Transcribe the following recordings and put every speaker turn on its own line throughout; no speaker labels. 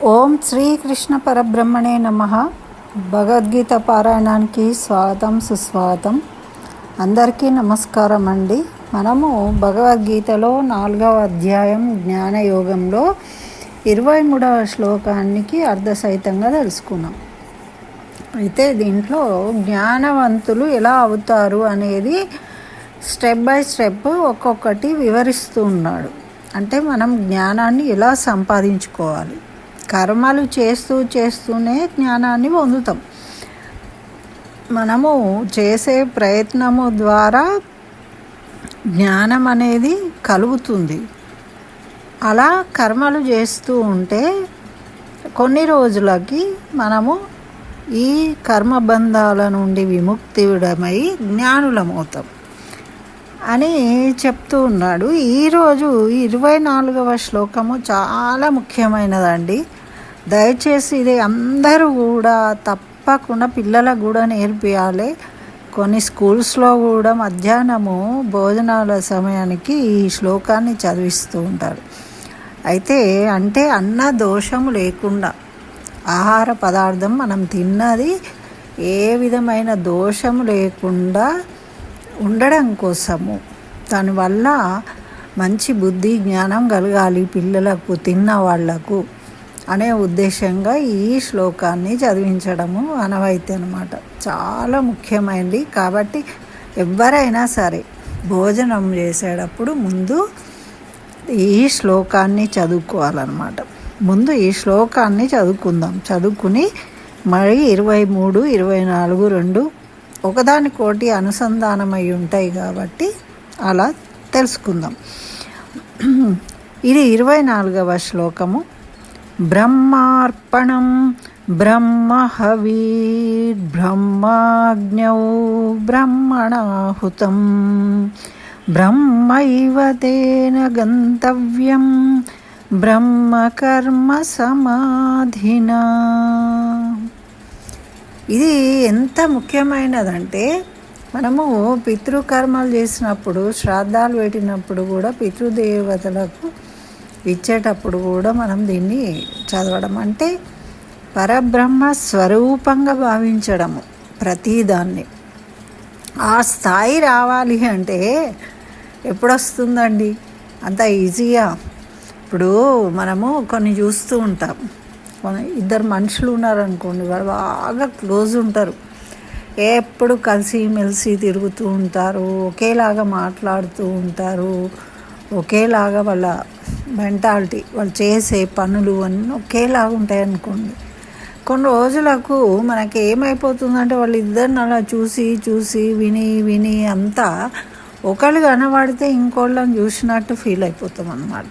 ఓం శ్రీకృష్ణ పరబ్రహ్మణే నమః. భగవద్గీత పారాయణానికి స్వాగతం సుస్వాగతం. అందరికీ నమస్కారం అండి. మనము భగవద్గీతలో 4వ అధ్యాయం జ్ఞానయోగంలో 23వ శ్లోకానికి అర్ధసహితంగా తెలుసుకున్నాం. అయితే దీంట్లో జ్ఞానవంతులు ఎలా అవుతారు అనేది స్టెప్ బై స్టెప్ ఒక్కొక్కటి వివరిస్తూ ఉన్నాడు. అంటే మనం జ్ఞానాన్ని ఎలా సంపాదించుకోవాలి, కర్మలు చేస్తూనే జ్ఞానాన్ని పొందుతాం. మనము చేసే ప్రయత్నము ద్వారా జ్ఞానం అనేది కలుగుతుంది. అలా కర్మలు చేస్తూ ఉంటే కొన్ని రోజులకి మనము ఈ కర్మబంధాల నుండి విముక్తిడమై జ్ఞానులమవుతాం అని చెప్తూ ఉన్నాడు. ఈరోజు 24వ శ్లోకము చాలా ముఖ్యమైనదండి. దయచేసి ఇది అందరూ కూడా తప్పకుండా పిల్లలకు కూడా నేర్పియాలి. కొన్ని స్కూల్స్లో కూడా మధ్యాహ్నము భోజనాల సమయానికి ఈ శ్లోకాన్ని చదివిస్తూ ఉంటారు. అయితే అంటే అన్న దోషము లేకుండా ఆహార పదార్థం మనం తిన్నది ఏ విధమైన దోషము లేకుండా ఉండడం కోసము, దానివల్ల మంచి బుద్ధి జ్ఞానం కలగాలి పిల్లలకు, తిన్న వాళ్లకు అనే ఉద్దేశంగా ఈ శ్లోకాన్ని చదివించడము అనవైతే అన్నమాట. చాలా ముఖ్యమైనది. కాబట్టి ఎవరైనా సరే భోజనం చేసేటప్పుడు ముందు ఈ శ్లోకాన్ని చదువుకోవాలన్నమాట. ముందు ఈ శ్లోకాన్ని చదువుకుని మరి 23, 24 రెండు ఒకదానికోటి అనుసంధానమై ఉంటాయి కాబట్టి అలా తెలుసుకుందాం. ఇది 24వ శ్లోకము. బ్రహ్మార్పణం బ్రహ్మహవీర్ బ్రహ్మాజ్ఞౌ బ్రహ్మణాహుతం బ్రహ్మైవ తేన గంతవ్యం బ్రహ్మకర్మ సమాధినా. ఇది ఎంత ముఖ్యమైనదంటే మనము పితృకర్మలు చేసినప్పుడు, శ్రాద్ధాలు పెట్టినప్పుడు కూడా, పితృదేవతలకు ఇచ్చేటప్పుడు కూడా మనం దీన్ని చదవడం. అంటే పరబ్రహ్మ స్వరూపంగా భావించడము ప్రతిదాన్ని. ఆ స్థాయి రావాలి అంటే ఎప్పుడు వస్తుందండి? అంత ఈజీగా. ఇప్పుడు మనము కొన్ని చూస్తూ ఉంటాం. ఇద్దరు మనుషులు ఉన్నారనుకోండి, వాళ్ళు బాగా క్లోజ్ ఉంటారు, ఎప్పుడు కలిసిమెలిసి తిరుగుతూ ఉంటారు, ఒకేలాగా మాట్లాడుతూ ఉంటారు, ఒకేలాగా వాళ్ళ మెంటాలిటీ, వాళ్ళు చేసే పనులు అన్నీ ఒకేలాగా ఉంటాయి అనుకోండి. కొన్ని రోజులకు మనకి ఏమైపోతుందంటే వాళ్ళు ఇద్దరిని అలా చూసి విని అంతా ఒకళ్ళు కనబడితే ఇంకోళ్ళని చూసినట్టు ఫీల్ అయిపోతాం అన్నమాట.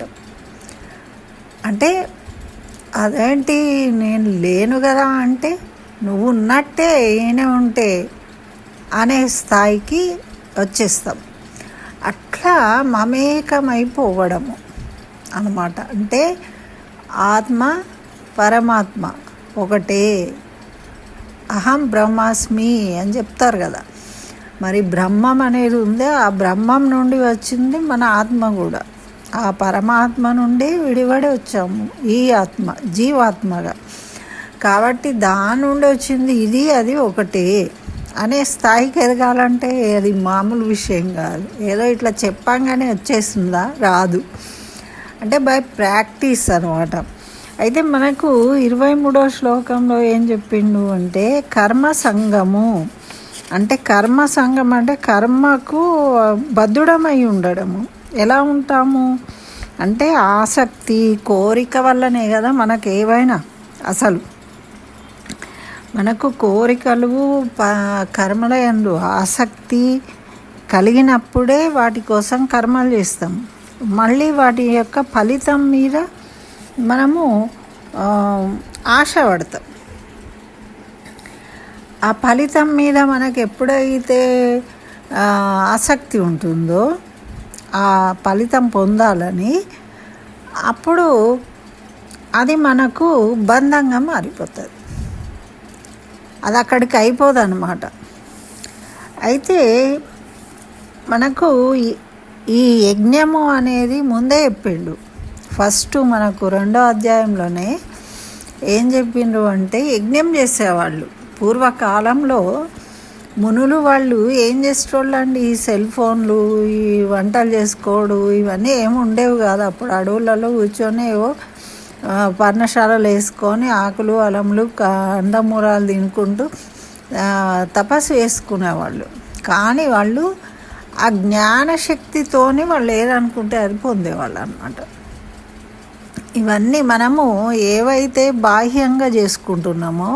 అంటే అదేంటి, నేను లేను కదా అంటే నువ్వు ఉన్నట్టే ఈయన ఉంటే అనే స్థాయికి వచ్చేస్తాం. అట్లా మమేకమైపోవడము అన్నమాట. అంటే ఆత్మ పరమాత్మ ఒకటే, అహం బ్రహ్మాస్మి అని చెప్తారు కదా. మరి బ్రహ్మం అనేది ఉంది, ఆ బ్రహ్మం నుండి వచ్చింది మన ఆత్మ కూడా. ఆ పరమాత్మ నుండి విడివడి వచ్చాము ఈ ఆత్మ, జీవాత్మగా. కాబట్టి దాని నుండి వచ్చింది ఇది, అది ఒకటే అనే స్థాయికి ఎదగాలంటే అది మామూలు విషయం కాదు. ఏదో ఇట్లా చెప్పంగానే వచ్చేస్తుందా? రాదు. అంటే బై ప్రాక్టీస్ అనమాట. అయితే మనకు 23వ శ్లోకంలో ఏం చెప్పిండు అంటే కర్మ సంగము. అంటే కర్మ సంగం అంటే కర్మకు బద్ధుడమై ఉండడము. ఎలా ఉంటాము అంటే ఆసక్తి, కోరిక వల్లనే కదా మనకు ఏవైనా. అసలు మనకు కోరికలు, కర్మల యందు ఆసక్తి కలిగినప్పుడే వాటి కోసం కర్మలు చేస్తాం. మళ్ళీ వాటి యొక్క ఫలితం మీద మనము ఆశపడతాం. ఆ ఫలితం మీద మనకు ఎప్పుడైతే ఆసక్తి ఉంటుందో ఆ ఫలితం పొందాలని, అప్పుడు అది మనకు బంధంగా మారిపోతుంది. అది అక్కడికి అయిపోదు అన్నమాట. అయితే మనకు ఈ యజ్ఞము అనేది ముందే చెప్పిండు. ఫస్ట్ మనకు 2వ అధ్యాయంలోనే ఏం చెప్పిండ్రు అంటే యజ్ఞం చేసేవాళ్ళు పూర్వకాలంలో. మునులు వాళ్ళు ఏం చేసేటోళ్ళు అండి, ఈ సెల్ ఫోన్లు, ఈ వంటలు చేసుకోడు ఇవన్నీ ఏమి ఉండేవి కాదు. అప్పుడు అడవులలో కూర్చొని ఏవో పర్ణశాలలు వేసుకొని ఆకులు అలములు కందమూరాలు తినుకుంటూ తపస్సు చేసుకునేవాళ్ళు. కానీ వాళ్ళు ఆ జ్ఞానశక్తితోని వాళ్ళు ఏదనుకుంటే అది పొందేవాళ్ళు అన్నమాట. ఇవన్నీ మనము ఏవైతే బాహ్యంగా చేసుకుంటున్నామో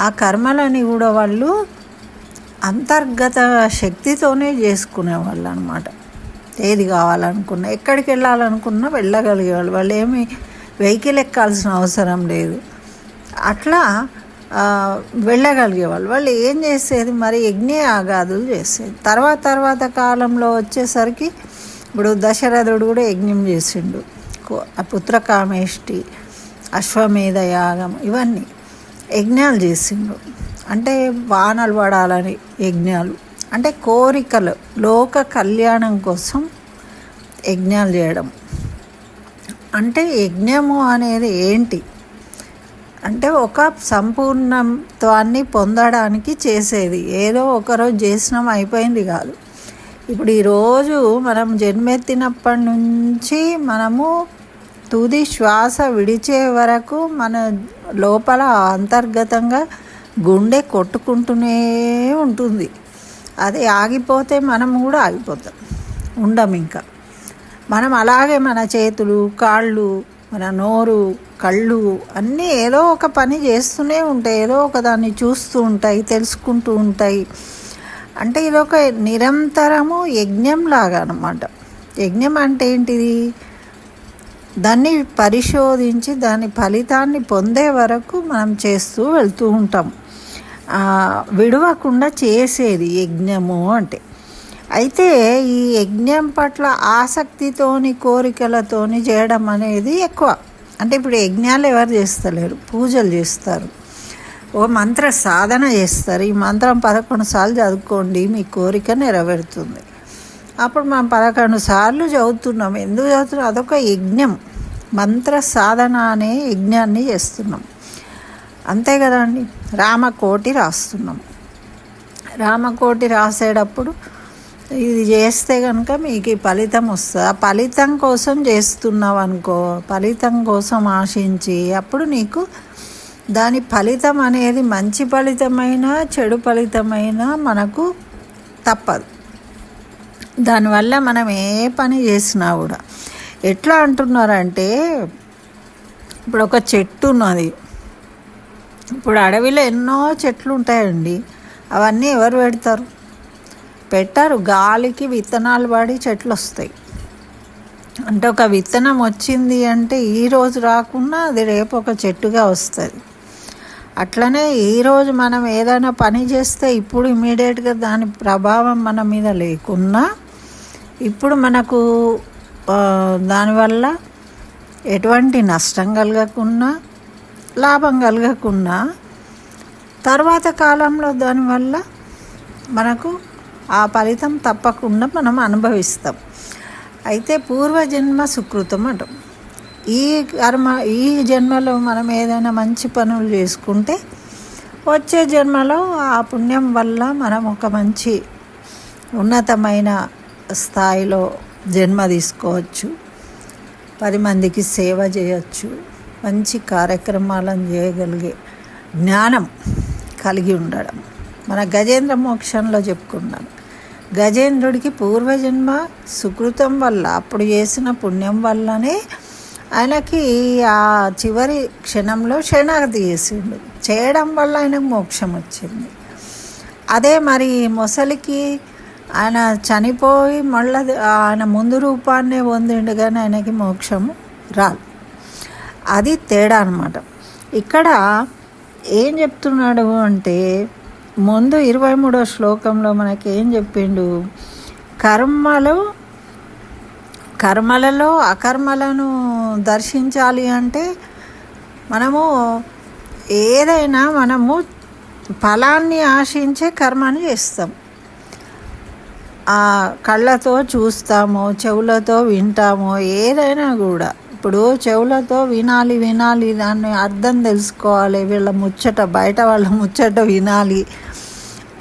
ఆ కర్మలని కూడా వాళ్ళు అంతర్గత శక్తితోనే చేసుకునేవాళ్ళు అన్నమాట. ఏది కావాలనుకున్నా, ఎక్కడికి వెళ్ళాలనుకున్నా వెళ్ళగలిగేవాళ్ళు. వాళ్ళు ఏమి వెహికల్ ఎక్కాల్సిన అవసరం లేదు. అట్లా వెళ్ళగలిగేవాళ్ళు. వాళ్ళు ఏం చేసేది మరి, యజ్ఞయాగాదులు చేసేది. తర్వాత కాలంలో వచ్చేసరికి ఇప్పుడు దశరథుడు కూడా యజ్ఞం చేసిండు. పుత్రకామేష్టి, అశ్వమేధ యాగం, ఇవన్నీ యజ్ఞాలు చేసిండు. అంటే వానలు పడాలని యజ్ఞాలు, అంటే కోరికలు, లోక కళ్యాణం కోసం యజ్ఞాలు చేయడం. అంటే యజ్ఞము అనేది ఏంటి అంటే ఒక సంపూర్ణత్వాన్ని పొందడానికి చేసేది. ఏదో ఒకరోజు చేసినాం అయిపోయింది కాదు. ఇప్పుడు ఈరోజు మనం జన్మెత్తినప్పటి నుంచి మనము తుది శ్వాస విడిచే వరకు మన లోపల అంతర్గతంగా గుండె కొట్టుకుంటూనే ఉంటుంది. అది ఆగిపోతే మనం కూడా ఆగిపోతాం, ఉండం. ఇంకా మనం అలాగే మన చేతులు, కాళ్ళు, మన నోరు, కళ్ళు అన్నీ ఏదో ఒక పని చేస్తూనే ఉంటాయి, ఏదో ఒక దాన్ని చూస్తూ ఉంటాయి, తెలుసుకుంటూ ఉంటాయి. అంటే ఇదొక నిరంతరము యజ్ఞం లాగా అన్నమాట. యజ్ఞం అంటే ఏంటిది, దాన్ని పరిశోధించి దాని ఫలితాన్ని పొందే వరకు మనం చేస్తూ వెళ్తూ ఉంటాం. విడవకుండా చేసేది యజ్ఞము అంటే. అయితే ఈ యజ్ఞం పట్ల ఆసక్తితోని, కోరికలతోని చేయడం అనేది ఎక్కువ. అంటే ఇప్పుడు యజ్ఞాలు ఎవరు చేస్తలేరు, పూజలు చేస్తారు, ఓ మంత్ర సాధన చేస్తారు. ఈ మంత్రం 11 సార్లు చదువుకోండి, మీ కోరిక నెరవేరుతుంది. అప్పుడు మనం 11 సార్లు చదువుతున్నాం. ఎందుకు చదువుతున్నాం? అదొక యజ్ఞం. మంత్ర సాధన అనే యజ్ఞాన్ని చేస్తున్నాం, అంతే కదండి. రామకోటి రాస్తున్నాం. రామకోటి రాసేటప్పుడు ఇది చేస్తే కనుక మీకు ఈ ఫలితం వస్తుంది. ఆ ఫలితం కోసం చేస్తున్నావు అనుకో, ఫలితం కోసం ఆశించి, అప్పుడు నీకు దాని ఫలితం అనేది మంచి ఫలితమైన చెడు ఫలితమైన మనకు తప్పదు. దానివల్ల మనం ఏ పని చేసినా కూడా ఎట్లా అంటున్నారంటే, ఇప్పుడు ఒక చెట్టు ఉన్నది. ఇప్పుడు అడవిలో ఎన్నో చెట్లు ఉంటాయండి. అవన్నీ ఎవరు పెడతారు? పెట్టారు. గాలికి విత్తనాలు పడి చెట్లు వస్తాయి. అంటే ఒక విత్తనం వచ్చింది అంటే ఈరోజు రాకుండా అది రేపు ఒక చెట్టుగా వస్తుంది. అట్లనే ఈరోజు మనం ఏదైనా పని చేస్తే ఇప్పుడు ఇమీడియట్గా దాని ప్రభావం మన మీద లేకున్నా, ఇప్పుడు మనకు దానివల్ల ఎటువంటి నష్టం కలగకున్నా, లాభం కలగకున్నా, తర్వాత కాలంలో దానివల్ల మనకు ఆ ఫలితం తప్పకుండా మనం అనుభవిస్తాం. అయితే పూర్వజన్మ సుకృతం అంటాం. ఈ జన్మలో మనం ఏదైనా మంచి పనులు చేసుకుంటే వచ్చే జన్మలో ఆ పుణ్యం వల్ల మనం ఒక మంచి ఉన్నతమైన స్థాయిలో జన్మ తీసుకోవచ్చు, 10 మందికి సేవ చేయవచ్చు, మంచి కార్యక్రమాలను చేయగలిగే జ్ఞానం కలిగి ఉండడం. మన గజేంద్ర మోక్షంలో చెప్పుకున్నాం. గజేంద్రుడికి పూర్వజన్మ సుకృతం వల్ల, అప్పుడు చేసిన పుణ్యం వల్లనే ఆయనకి ఆ చివరి క్షణంలో శరణాగతి చేసిండు. చేయడం వల్ల ఆయనకు మోక్షం వచ్చింది. అదే మరి మొసలికి ఆయన చనిపోయి మళ్ళీ ఆయన ముందు రూపాన్నే పొందిండు, కానీ ఆయనకి మోక్షము రాదు. అది తేడా అన్నమాట. ఇక్కడ ఏం చెప్తున్నాడు అంటే, ముందు 23వ శ్లోకంలో మనకి ఏం చెప్పిండు, కర్మలలో అకర్మలను దర్శించాలి అంటే మనము ఏదైనా మనము ఫలాన్ని ఆశించే కర్మని చేస్తాం. కళ్ళతో చూస్తామో, చెవులతో వింటామో, ఏదైనా కూడా ఇప్పుడు చెవులతో వినాలి వినాలి, దాన్ని అర్థం తెలుసుకోవాలి, వీళ్ళ ముచ్చట బయట వాళ్ళ ముచ్చట వినాలి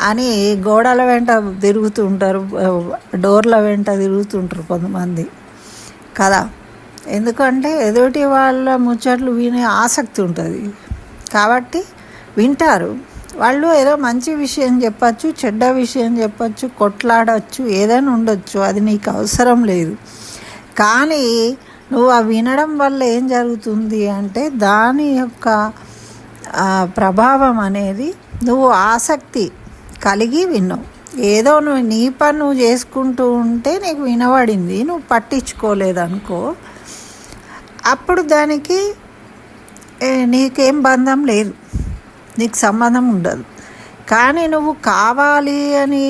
అని గోడల వెంట తిరుగుతుంటారు, డోర్ల వెంట తిరుగుతుంటారు కొంతమంది కదా. ఎందుకంటే ఎదుటి వాళ్ళ ముచ్చట్లు వినే ఆసక్తి ఉంటుంది కాబట్టి వింటారు వాళ్ళు. ఏదో మంచి విషయం చెప్పచ్చు, చెడ్డ విషయం చెప్పచ్చు, కొట్లాడచ్చు, ఏదైనా ఉండొచ్చు, అది నీకు అవసరం లేదు. కానీ నువ్వు ఆ వినడం వల్ల ఏం జరుగుతుంది అంటే దాని యొక్క ప్రభావం అనేది నువ్వు ఆసక్తి కలిగి విన్నావు. ఏదో నీ పని నువ్వు చేసుకుంటూ ఉంటే నీకు వినబడింది, నువ్వు పట్టించుకోలేదనుకో, అప్పుడు దానికి నీకేం బంధం లేదు, నీకు సంబంధం ఉండదు. కానీ నువ్వు కావాలి అని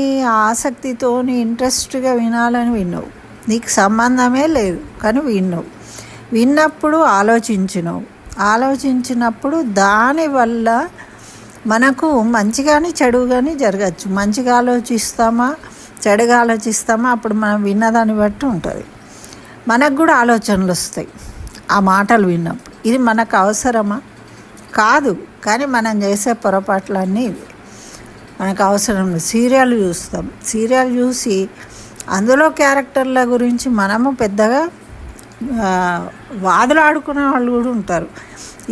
ఆసక్తితో ఇంట్రెస్ట్గా వినాలని విన్నావు, నీకు సంబంధమే లేదు కానీ విన్నప్పుడు ఆలోచించినప్పుడు దానివల్ల మనకు మంచి కానీ చెడు కానీ జరగచ్చు. మంచిగా ఆలోచిస్తామా చెడుగా ఆలోచిస్తామా అప్పుడు మనం విన్నదాన్ని బట్టి ఉంటుంది. మనకు కూడా ఆలోచనలు వస్తాయి ఆ మాటలు విన్నప్పుడు. ఇది మనకు అవసరమా? కాదు. కానీ మనం చేసే పొరపాట్లన్నీ ఇవి, మనకు అవసరం లేదు. సీరియల్ చూస్తాం, సీరియల్ చూసి అందులో క్యారెక్టర్ల గురించి మనము పెద్దగా వాదులాడుకునే వాళ్ళు కూడా ఉంటారు.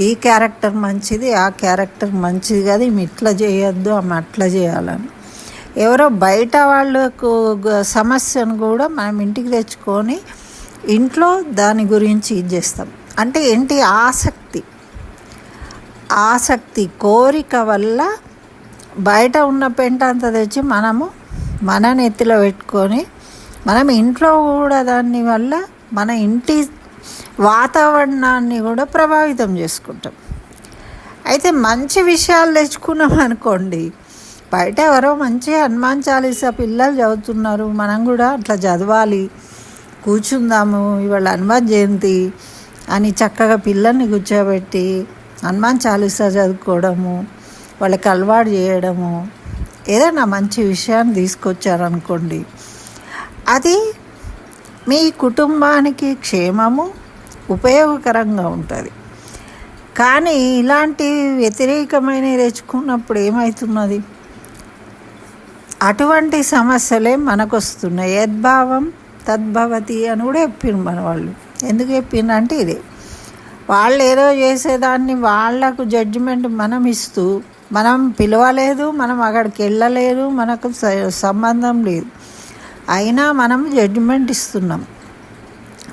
ఈ క్యారెక్టర్ మంచిది, ఆ క్యారెక్టర్ మంచిది కాదు, ఈమె ఇట్లా చేయొద్దు, ఆమె అట్లా చేయాలని. ఎవరో బయట వాళ్ళకు సమస్యను కూడా మనం ఇంటికి తెచ్చుకొని ఇంట్లో దాని గురించి ఇది చేస్తాం. అంటే ఏంటి? ఆసక్తి కోరిక వల్ల బయట ఉన్న పెంట అంతా తెచ్చి మనము మన నెత్తిలో పెట్టుకొని మనం ఇంట్లో కూడా దాని వల్ల మన ఇంటి వాతావరణాన్ని కూడా ప్రభావితం చేసుకుంటాం. అయితే మంచి విషయాలు తెచ్చుకున్నాం అనుకోండి, బయట ఎవరో మంచి హనుమాన్ చాలీసా పిల్లలు చదువుతున్నారు, మనం కూడా అట్లా చదవాలి, కూర్చుందాము, ఇవాళ హనుమాన్ జయంతి అని చక్కగా పిల్లల్ని కూర్చోబెట్టి హనుమాన్ చాలీసా చదువుకోవడము, వాళ్ళకి అలవాటు చేయడము, ఏదైనా మంచి విషయాన్ని తీసుకొచ్చారనుకోండి, అది మీ కుటుంబానికి క్షేమము ఉపయోగకరంగా ఉంటుంది. కానీ ఇలాంటి వ్యతిరేకమైనవి తెచ్చుకున్నప్పుడు ఏమవుతున్నది? అటువంటి సమస్యలే మనకు వస్తున్నాయి. యద్భావం తద్భవతి అని కూడా చెప్పిండు మన వాళ్ళు. ఎందుకు చెప్పిండంటే ఇదే, వాళ్ళు ఏదో చేసేదాన్ని వాళ్లకు జడ్జిమెంట్ మనం ఇస్తూ, మనం పిలవలేదు, మనం అక్కడికి వెళ్ళలేదు, మనకు సంబంధం లేదు, అయినా మనం జడ్జిమెంట్ ఇస్తున్నాం.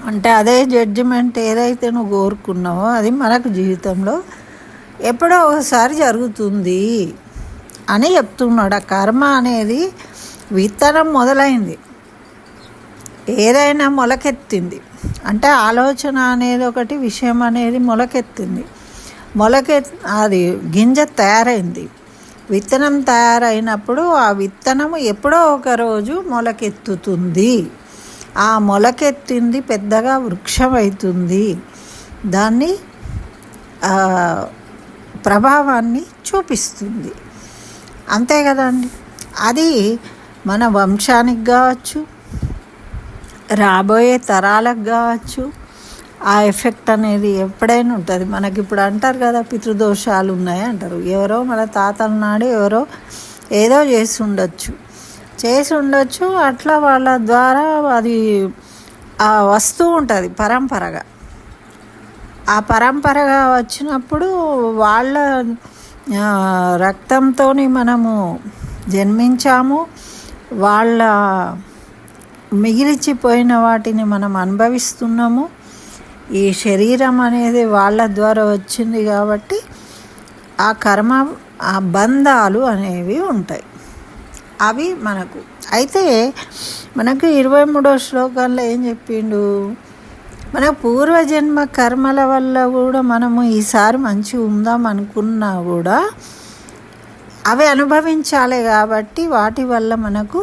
అంటే అదే జడ్జిమెంట్ ఏదైతే నువ్వు కోరుకున్నావో అది మనకు జీవితంలో ఎప్పుడో ఒకసారి జరుగుతుంది అని చెప్తున్నాడు. ఆ కర్మ అనేది విత్తనం మొదలైంది, ఏదైనా మొలకెత్తింది అంటే ఆలోచన అనేది ఒకటి, విషయం అనేది మొలకెత్తింది, అది గింజ తయారైంది. విత్తనం తయారైనప్పుడు ఆ విత్తనము ఎప్పుడో ఒకరోజు మొలకెత్తుతుంది. ఆ మొలకెత్తింది పెద్దగా వృక్షం అవుతుంది, దాన్ని ప్రభావాన్ని చూపిస్తుంది. అంతే కదండి. అది మన వంశానికి కావచ్చు, రాబోయే తరాలకు కావచ్చు, ఆ ఎఫెక్ట్ అనేది ఎప్పుడైనా ఉంటుంది. మనకి ఇప్పుడు అంటారు కదా, పితృదోషాలు ఉన్నాయి అంటారు. ఎవరో మన తాతల నాడు ఎవరో ఏదో చేసి ఉండొచ్చు, అట్లా వాళ్ళ ద్వారా అది వస్తూ ఉంటుంది పరంపరగా. ఆ పరంపరగా వచ్చినప్పుడు వాళ్ళ రక్తంతో మనము జన్మించాము, వాళ్ళ మిగిలిచిపోయిన వాటిని మనం అనుభవిస్తున్నాము. ఈ శరీరం అనేది వాళ్ళ ద్వారా వచ్చింది కాబట్టి ఆ కర్మ, ఆ బంధాలు అనేవి ఉంటాయి. అవి మనకు అయితే మనకు 23వ శ్లోకంలో ఏం చెప్పిండు? మన పూర్వజన్మ కర్మల వల్ల కూడా మనము ఈసారి మంచిగా ఉందాం అనుకున్నా కూడా అవి అనుభవించాలి కాబట్టి వాటి వల్ల మనకు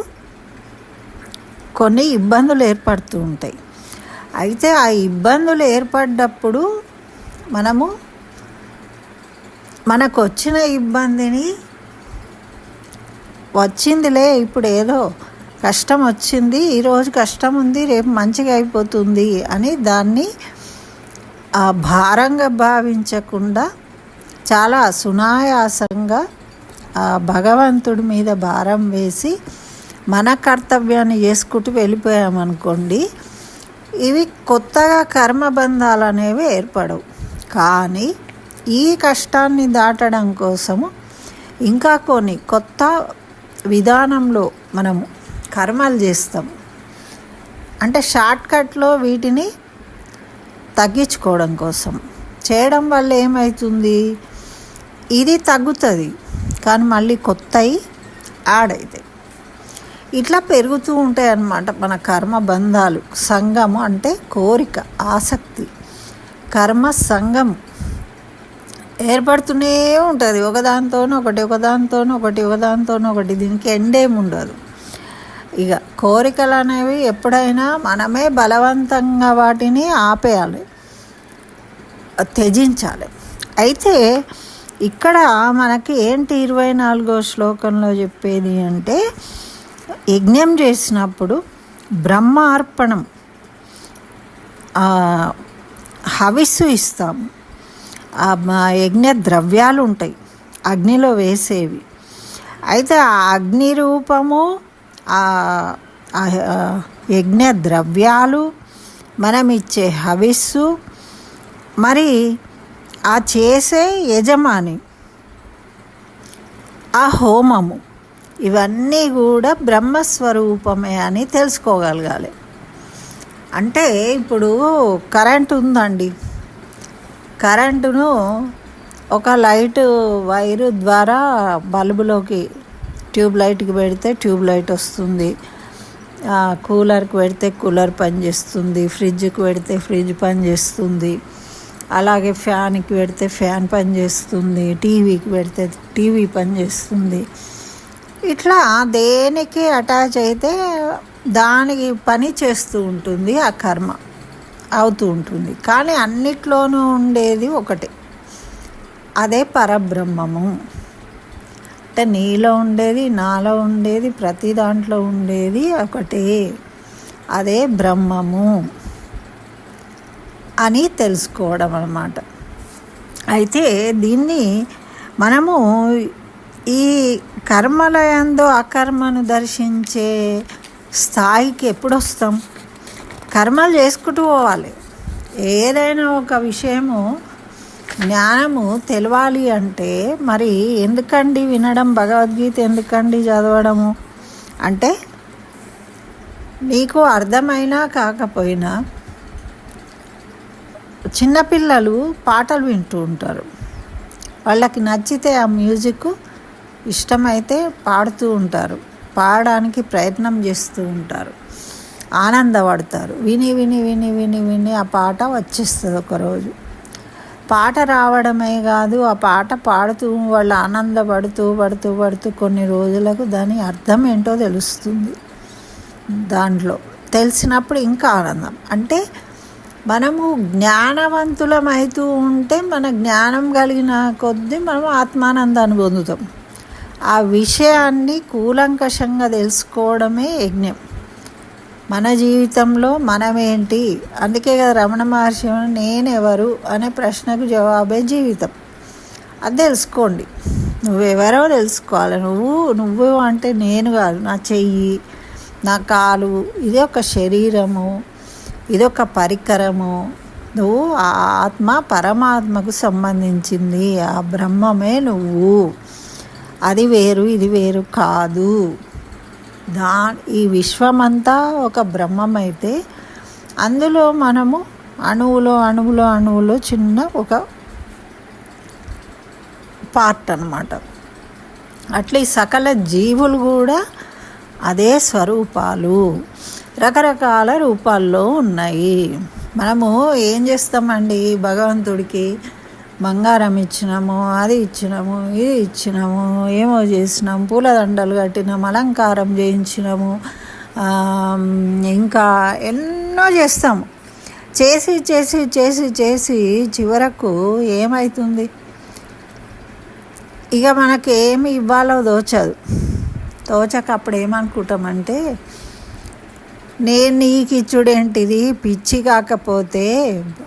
కొన్ని ఇబ్బందులు ఏర్పడుతూ ఉంటాయి. అయితే ఆ ఇబ్బందులు ఏర్పడ్డప్పుడు మనకు వచ్చిన ఇబ్బందిని, వచ్చిందిలే ఇప్పుడు ఏదో కష్టం వచ్చింది, ఈరోజు కష్టం ఉంది, రేపు మంచిగా అయిపోతుంది అని దాన్ని భారంగా భావించకుండా చాలా సునాయాసంగా భగవంతుడి మీద భారం వేసి మన కర్తవ్యాన్ని చేసుకుంటూ వెళ్ళిపోయామనుకోండి, ఇవి కొత్తగా కర్మబంధాలు అనేవి ఏర్పడవు. కానీ ఈ కష్టాన్ని దాటడం కోసము ఇంకా కొన్ని కొత్త విధానంలో మనము కర్మలు చేస్తాం. అంటే షార్ట్కట్లో వీటిని తగ్గించుకోవడం కోసం చేయడం వల్ల ఏమవుతుంది, ఇది తగ్గుతుంది కానీ మళ్ళీ కొత్తవి యాడ్ అవుతాయి. ఇట్లా పెరుగుతూ ఉంటాయి అన్నమాట మన కర్మ బంధాలు. సంగము అంటే కోరిక, ఆసక్తి, కర్మ సంగం ఏర్పడుతూనే ఉంటుంది. ఒకదాంతోనూ ఒకటి, ఒకదాంతోనూ ఒకటి, ఒకదాంతోనూ ఒకటి. దీనికి ఎండేమి ఉండదు. ఇక కోరికలు అనేవి ఎప్పుడైనా మనమే బలవంతంగా వాటిని ఆపేయాలి, త్యజించాలి. అయితే ఇక్కడ మనకి ఏంటి 24వ శ్లోకంలో చెప్పేది అంటే, యజ్ఞం చేసినప్పుడు బ్రహ్మార్పణం హవిస్సు ఇస్తాము. యజ్ఞ ద్రవ్యాలు ఉంటాయి అగ్నిలో వేసేవి. అయితే ఆ అగ్ని రూపము, యజ్ఞ ద్రవ్యాలు, మనం ఇచ్చే హవిస్సు, మరి ఆ చేసే యజమాని, ఆ హోమము, ఇవన్నీ కూడా బ్రహ్మస్వరూపమే అని తెలుసుకోగలగాలి. అంటే ఇప్పుడు కరెంటు ఉందండి, కరెంటును ఒక లైట్ వైరు ద్వారా బల్బులోకి ట్యూబ్ లైట్కి పెడితే ట్యూబ్ లైట్ వస్తుంది, కూలర్కి పెడితే కూలర్ పనిచేస్తుంది, ఫ్రిడ్జ్కి పెడితే ఫ్రిడ్జ్ పనిచేస్తుంది, అలాగే ఫ్యాన్కి పెడితే ఫ్యాన్ పనిచేస్తుంది, టీవీకి పెడితే టీవీ పనిచేస్తుంది. ఇట్లా దేనికి అటాచ్ అయితే దానికి పని చేస్తూ ఉంటుంది, ఆ కర్మ అవుతూ ఉంటుంది. కానీ అన్నిట్లోనూ ఉండేది ఒకటే, అదే పరబ్రహ్మము. అంటే నీలో ఉండేది, నాలో ఉండేది, ప్రతి దాంట్లో ఉండేది ఒకటే, అదే బ్రహ్మము అని తెలుసుకోవడం అన్నమాట. అయితే దీన్ని మనము ఈ కర్మలయందు అకర్మను దర్శించే స్థాయికి ఎప్పుడు వస్తాం? కర్మలు చేసుకుంటూ పోవాలి. ఏదైనా ఒక విషయము జ్ఞానము తెలవాలి అంటే మరి ఎందుకండి వినడం, భగవద్గీత ఎందుకండి చదవడము అంటే, నీకు అర్థమైనా కాకపోయినా చిన్నపిల్లలు పాటలు వింటూ ఉంటారు. వాళ్ళకి నచ్చితే ఆ మ్యూజిక్ ఇష్టమైతే పాడుతూ ఉంటారు, పాడడానికి ప్రయత్నం చేస్తూ ఉంటారు, ఆనందపడతారు. విని విని విని విని విని ఆ పాట వచ్చేస్తుంది. ఒకరోజు పాట రావడమే కాదు, ఆ పాట పాడుతూ వాళ్ళు ఆనందపడుతూ పడుతూ పడుతూ కొన్ని రోజులకు దాని అర్థం ఏంటో తెలుస్తుంది. దాంట్లో తెలిసినప్పుడు ఇంకా ఆనందం. అంటే మనము జ్ఞానవంతులమైతూ ఉంటే మన జ్ఞానం కలిగిన కొద్దీ మనం ఆత్మానందాన్ని పొందుతాం. ఆ విషయాన్ని కూలంకషంగా తెలుసుకోవడమే యజ్ఞం. మన జీవితంలో మనమేంటి, అందుకే కదా రమణ మహర్షి నేనెవరు అనే ప్రశ్నకు జవాబే జీవితం. అది తెలుసుకోండి, నువ్వెవరో తెలుసుకోవాలి. నువ్వు అంటే నేను కాదు, నా చెయ్యి, నా కాలు, ఇది ఒక శరీరము, ఇదొక పరికరము. నువ్వు ఆ ఆత్మ పరమాత్మకు సంబంధించింది, ఆ బ్రహ్మమే నువ్వు. అది వేరు ఇది వేరు కాదు. ఈ విశ్వమంతా ఒక బ్రహ్మమైతే అందులో మనము అణువులో చిన్న ఒక పార్ట్ అన్నమాట. అట్లా ఈ సకల జీవులు కూడా అదే స్వరూపాలు, రకరకాల రూపాల్లో ఉన్నాయి. మనము ఏం చేస్తామండి, భగవంతుడికి బంగారం ఇచ్చినాము, అది ఇచ్చినాము, ఇది ఇచ్చినాము, ఏమో చేసినాము, పూలదండలు కట్టినాము, అలంకారం చేయించినాము, ఇంకా ఎన్నో చేస్తాము. చేసి చేసి చేసి చేసి చివరకు ఏమవుతుంది, ఇక మనకి ఏమి ఇవ్వాలో తోచదు. తోచక అప్పుడు ఏమనుకుంటామంటే నేను నీకు ఇచ్చుడేంటిది, పిచ్చి కాకపోతే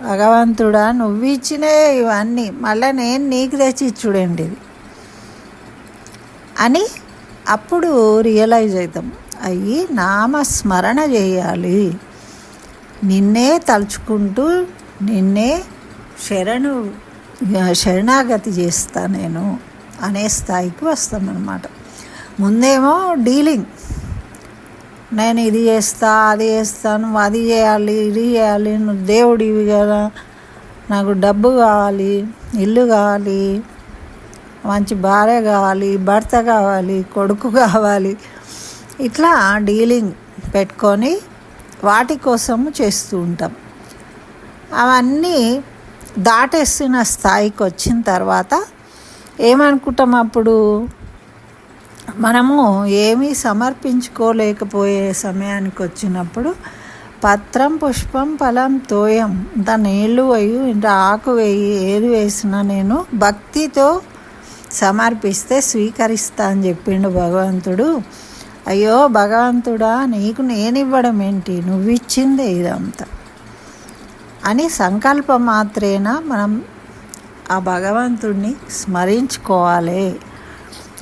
భగవంతుడా నువ్వు ఇచ్చినే ఇవన్నీ మళ్ళీ నేను నీకు తెచ్చి ఇచ్చుడేంటిది అని అప్పుడు రియలైజ్ అవుతాం. అయ్యి నామస్మరణ చేయాలి, నిన్నే తలుచుకుంటూ నిన్నే శరణాగతి చేస్తా నేను అనే స్థాయికి వస్తామన్నమాట. ముందేమో డీలింగ్, నేను ఇది చేస్తా అది చేస్తాను, అది చేయాలి ఇది చేయాలి, నువ్వు దేవుడివి కదా, నాకు డబ్బు కావాలి, ఇల్లు కావాలి, మంచి భార్య కావాలి, భర్త కావాలి, కొడుకు కావాలి, ఇట్లా డీలింగ్ పెట్టుకొని వాటి కోసము చేస్తూ ఉంటాం. అవన్నీ దాటేస్తున్న స్థాయికి వచ్చిన తర్వాత ఏమనుకుంటాం, అప్పుడు మనము ఏమీ సమర్పించుకోలేకపోయే సమయానికి వచ్చినప్పుడు పత్రం పుష్పం ఫలం తోయం, ఇంత నీళ్ళు వేయి ఇంత ఆకు వేయి, ఏది వేసినా నేను భక్తితో సమర్పిస్తే స్వీకరిస్తా అని చెప్పిండు భగవంతుడు. అయ్యో భగవంతుడా నీకు నేను ఇవ్వడం ఏంటి, నువ్వు ఇచ్చిందే ఇదంతా అని సంకల్ప మాత్రేనా మనం ఆ భగవంతుడిని స్మరించుకోవాలి.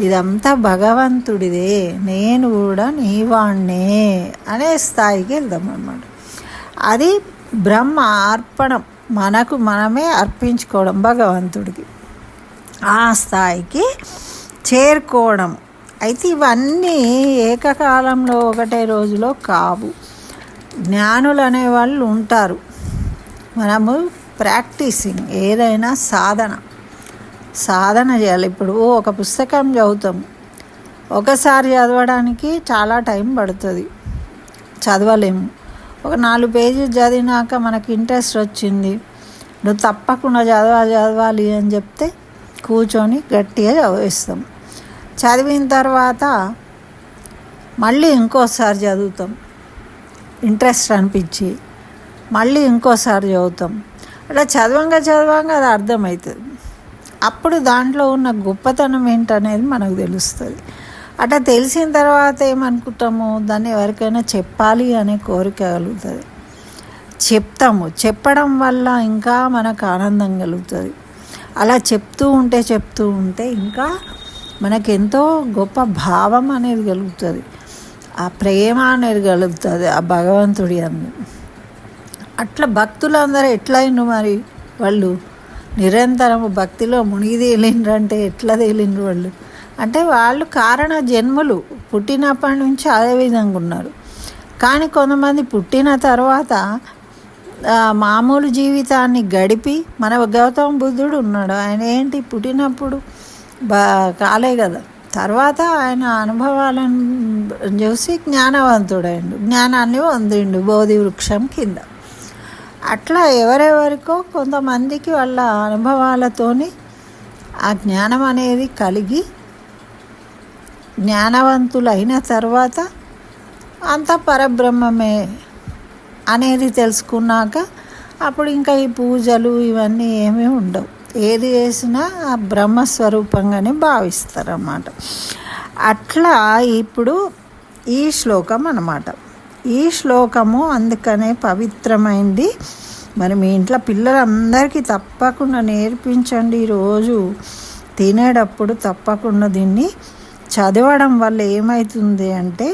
ఇదంతా భగవంతుడిదే, నేను కూడా నీవాణ్ణే అనే స్థాయికి వెళ్దాం అన్నమాట. అది బ్రహ్మ అర్పణం, మనకు మనమే అర్పించుకోవడం భగవంతుడికి, ఆ స్థాయికి చేరుకోవడం. అయితే ఇవన్నీ ఏకకాలంలో ఒకటే రోజులో కావు. జ్ఞానులు అనేవాళ్ళు ఉంటారు. మనము ప్రాక్టీసింగ్, ఏదైనా సాధన చేయాలి. ఇప్పుడు ఒక పుస్తకం చదువుతాం, ఒకసారి చదవడానికి చాలా టైం పడుతుంది, చదవలేము. ఒక 4 పేజీలు చదివినాక మనకి ఇంట్రెస్ట్ వచ్చింది, నువ్వు తప్పకుండా చదవాలి అని చెప్తే కూర్చొని గట్టిగా చదివేస్తాం. చదివిన తర్వాత మళ్ళీ ఇంకోసారి చదువుతాం, ఇంట్రెస్ట్ అనిపించి మళ్ళీ ఇంకోసారి చదువుతాం. అట్లా చదవంగా అది అర్థమవుతుంది. అప్పుడు దాంట్లో ఉన్న గొప్పతనం ఏంటనేది మనకు తెలుస్తుంది. అట్లా తెలిసిన తర్వాత ఏమనుకుంటాము, దాన్ని ఎవరికైనా చెప్పాలి అనే కోరిక కలుగుతుంది. చెప్పడం వల్ల ఇంకా మనకు ఆనందం కలుగుతుంది. అలా చెప్తూ ఉంటే ఇంకా మనకెంతో గొప్ప భావం అనేది కలుగుతుంది, ఆ ప్రేమ అనేది కలుగుతుంది ఆ భగవంతుడి అందు. అట్లా భక్తులందరూ ఎట్లయిండ్రు మరి, వాళ్ళు నిరంతరం భక్తిలో మునిగి తేలిండ్రంటే ఎట్లా తేలిండ్రు వాళ్ళు అంటే, వాళ్ళు కారణ జన్మలు, పుట్టినప్పటి నుంచి అదే విధంగా ఉన్నారు. కానీ కొంతమంది పుట్టిన తర్వాత మామూలు జీవితాన్ని గడిపి, మన గౌతమ బుద్ధుడు ఉన్నాడు, ఆయన ఏంటి పుట్టినప్పుడు కాలే కదా, తర్వాత ఆయన అనుభవాలను చూసి జ్ఞానవంతుడైండు, జ్ఞానాన్ని పొందిండు బోధి వృక్షం కింద. అట్లా ఎవరెవరికో కొంతమందికి వాళ్ళ అనుభవాలతోని ఆ జ్ఞానం అనేది కలిగి జ్ఞానవంతులైన తర్వాత అంతా పరబ్రహ్మమే అనేది తెలుసుకున్నాక అప్పుడు ఇంకా ఈ పూజలు ఇవన్నీ ఏమీ ఉండవు. ఏది చేసినా ఆ బ్రహ్మస్వరూపంగానే భావిస్తారన్నమాట. అట్లా ఇప్పుడు ఈ శ్లోకం అన్నమాట. ఈ శ్లోకము అందుకనే పవిత్రమైంది. మరి మీ ఇంట్లో పిల్లలందరికీ తప్పకుండా నేర్పించండి. ఈరోజు తినేటప్పుడు తప్పకుండా దీన్ని చదవడం వల్ల ఏమవుతుంది అంటే,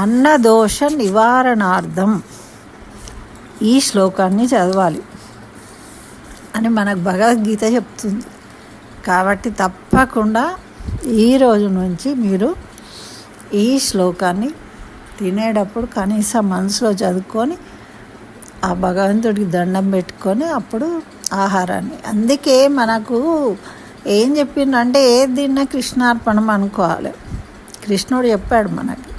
అన్నదోష నివారణార్థం ఈ శ్లోకాన్ని చదవాలి అని మనకు భగవద్గీత చెప్తుంది. కాబట్టి తప్పకుండా ఈరోజు నుంచి మీరు ఈ శ్లోకాన్ని తినేటప్పుడు కనీసం మనసులో చదువుకొని ఆ భగవంతుడికి దండం పెట్టుకొని అప్పుడు ఆహారాన్ని. అందుకే మనకు ఏం చెప్పిందంటే, ఏది తిన్నా కృష్ణార్పణం అనుకోవాలి. కృష్ణుడు చెప్పాడు మనకి,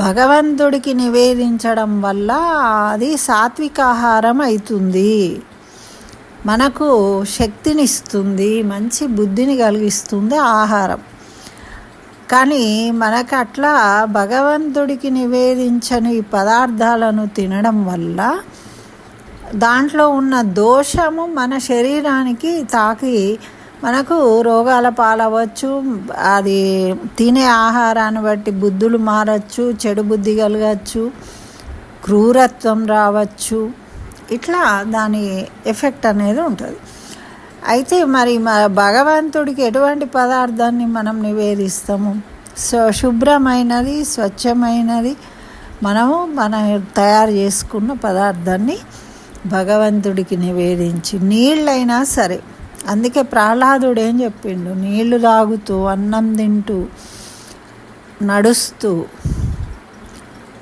భగవంతుడికి నివేదించడం వల్ల అది సాత్విక ఆహారం అవుతుంది, మనకు శక్తినిస్తుంది, మంచి బుద్ధిని కలిగిస్తుంది ఆహారం. కానీ మనకు అట్లా భగవంతుడికి నివేదించని పదార్థాలను తినడం వల్ల దాంట్లో ఉన్న దోషము మన శరీరానికి తాకి మనకు రోగాల పాలవచ్చు. అది తినే ఆహారాన్ని బట్టి బుద్ధులు మారచ్చు, చెడు బుద్ధి కలగచ్చు, క్రూరత్వం రావచ్చు. ఇట్లా దాని ఎఫెక్ట్ అనేది ఉంటుంది. అయితే మరి భగవంతుడికి ఎటువంటి పదార్థాన్ని మనం నివేదిస్తాము? శుభ్రమైనది, స్వచ్ఛమైనది మనము తయారు చేసుకున్న పదార్థాన్ని భగవంతుడికి నివేదించి, నీళ్ళైనా సరే. అందుకే ప్రహ్లాదుడు ఏం చెప్పిండు, నీళ్లు తాగుతూ, అన్నం తింటూ, నడుస్తూ,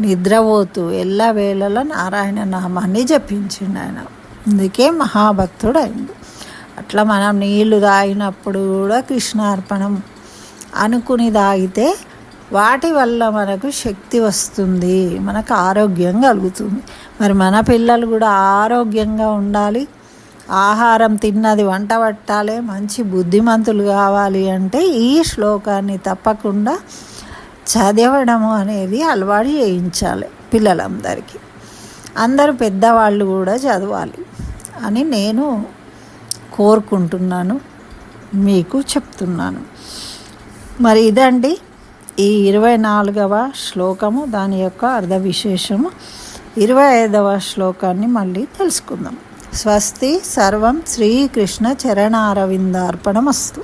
నిద్రపోతూ ఎల్లవేళలా నారాయణ నామాన్ని జపించిండు ఆయన. అందుకే మహాభక్తుడు అయిండు. అట్లా మనం నీళ్లు తాగినప్పుడు కూడా కృష్ణార్పణం అనుకుని తాగితే వాటి వల్ల మనకు శక్తి వస్తుంది, మనకు ఆరోగ్యం కలుగుతుంది. మరి మన పిల్లలు కూడా ఆరోగ్యంగా ఉండాలి, ఆహారం తిన్నది వంట పట్టాలి, మంచి బుద్ధిమంతులు కావాలి అంటే ఈ శ్లోకాన్ని తప్పకుండా చదవడము అనేది అలవాటు చేయించాలి పిల్లలందరికీ. అందరూ పెద్దవాళ్ళు కూడా చదవాలి అని నేను కోరుకుంటున్నాను, మీకు చెప్తున్నాను. మరి ఇదండి ఈ 24వ శ్లోకము, దాని యొక్క అర్ధ విశేషము. 25వ శ్లోకాన్ని మళ్ళీ తెలుసుకుందాం. స్వస్తి. సర్వం శ్రీకృష్ణ చరణారవిందార్పణమస్తు.